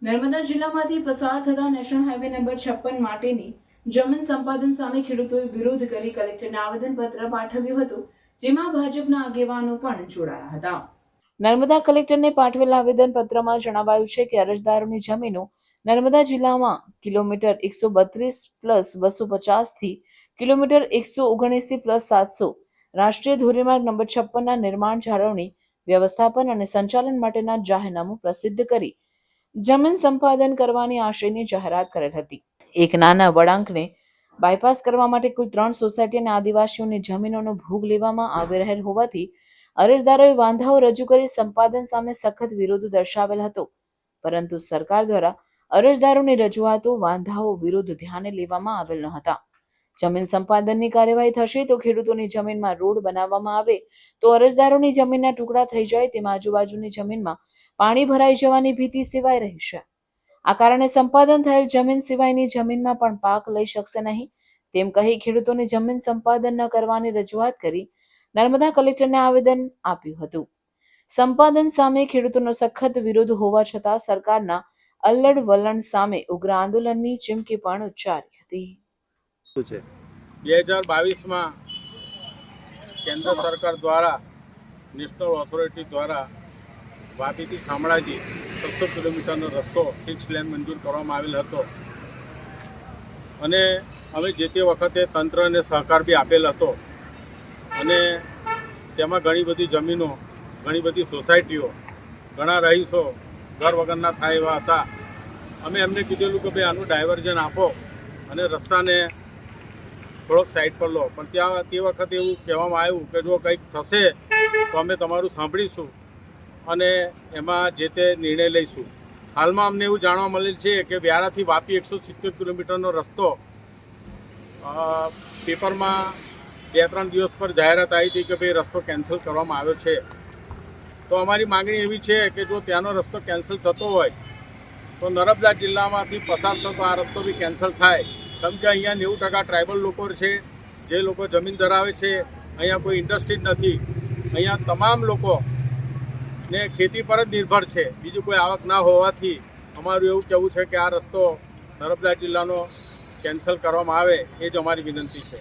નર્મદા જિલ્લામાંથી પસાર થતા નેશનલ હાઈવે નંબર 56 માટેની જમીન સંપાદન સામે ખેડૂતોએ વિરોધ કરી કલેક્ટરને આવેદનપત્ર પાઠવ્યું હતું, જેમાં ભાજપના આગેવાનો પણ જોડાયા હતા. નર્મદા કલેક્ટરને પાઠવેલા આવેદનપત્રમાં જણાવાયું છે કે અરજદારોની જમીનો નર્મદા જિલ્લામાં કિલોમીટર 132+250 થી કિલોમીટર 119+700 રાષ્ટ્રીય ધોરીમાર્ગ નંબર 56ના નિર્માણ, જાળવણી, વ્યવસ્થાપન અને સંચાલન માટેના જાહેરનામું પ્રસિદ્ધ કરી જમીન સંપાદન કરવાની આશયની જાહેરાત કરેલ હતી. એક નાના વળાંકને બાયપાસ કરવા માટે કુલ 3 સોસાયટી અને આદિવાસીઓની જમીનોનો ભોગ લેવામાં આવી રહેલ હોવાથી અરજદારોએ વાંધાઓ રજૂ કરી સંપાદન સામે સખત વિરોધ દર્શાવેલ હતો, પરંતુ સરકાર દ્વારા અરજદારોની રજૂઆતો, વાંધાઓ, વિરોધ ધ્યાને લેવામાં આવેલ ન હતા. જમીન સંપાદનની કાર્યવાહી થશે તો ખેડૂતોની જમીનમાં રોડ બનાવવામાં આવે તો અરજદારોની જમીનના ટુકડા થઈ જાય તેમ આજુબાજુની જમીનમાં પાણી ભરાઈ જવાની ભીતિ સેવાઈ રહી છે. આ કારણે સંપાદન થયેલ જમીન સિવાયની જમીનમાં પણ પાક લઈ શકશે નહીં તેમ કહી ખેડૂતોની જમીન સંપાદન ન કરવાની રજૂઆત કરી નર્મદા કલેક્ટરને આવેદન આપ્યું હતું. સંપાદન સામે ખેડૂતોનો સખત વિરોધ હોવા છતાં સરકારના અલ્લડ વલણ સામે ઉગ્ર આંદોલનની ચીમકી પણ ઉચ્ચારી હતી. 2022માં કેન્દ્ર સરકાર દ્વારા નેશનલ ઓથોરિટી દ્વારા વાપીથી શામળાજી 600 કિલોમીટરનો રસ્તો 6 લેન મંજૂર કરવામાં આવેલ હતો અને અમે જે તે વખતે તંત્રને સહકાર બી આપેલ હતો અને તેમાં ઘણી બધી જમીનો, ઘણી બધી સોસાયટીઓ, ઘણા રહીશો ઘર વગરના થાય એવા હતા. અમે એમને કીધેલું કે ભાઈ આનું ડાયવર્ઝન આપો અને રસ્તાને થોડોક સાઈડ પર લો, પણ તે વખતે એવું કહેવામાં આવ્યું કે જો કંઈક થશે તો અમે તમારું સાંભળીશું અને એમાં જે તે નિર્ણય લઈશું. હાલમાં અમને એવું જાણવા મળેલ છે કે વ્યારાથી વાપી 170 કિલોમીટરનો રસ્તો પેપરમાં 2-3 દિવસ પર જાહેરાત આવી હતી કે ભાઈ રસ્તો કેન્સલ કરવામાં આવ્યો છે. તો અમારી માગણી એવી છે કે જો ત્યાંનો રસ્તો કેન્સલ થતો હોય તો નર્મદા જિલ્લામાંથી પસાર થતો આ રસ્તો બી કેન્સલ થાય, કેમ કે અહીંયા 90% ટ્રાઇબલ લોકો છે, જે લોકો જમીન ધરાવે છે. અહીંયા કોઈ ઇન્ડસ્ટ્રી જ નથી. અહીંયા તમામ લોકો ને ખેતી પર જ નિર્ભર છે, બીજું કોઈ આવક ના હોવાથી અમારું એવું કહેવું છે કે આ રસ્તો નર્મદા જિલ્લાનો કેન્સલ કરવામાં આવે એ જ અમારી વિનંતી છે.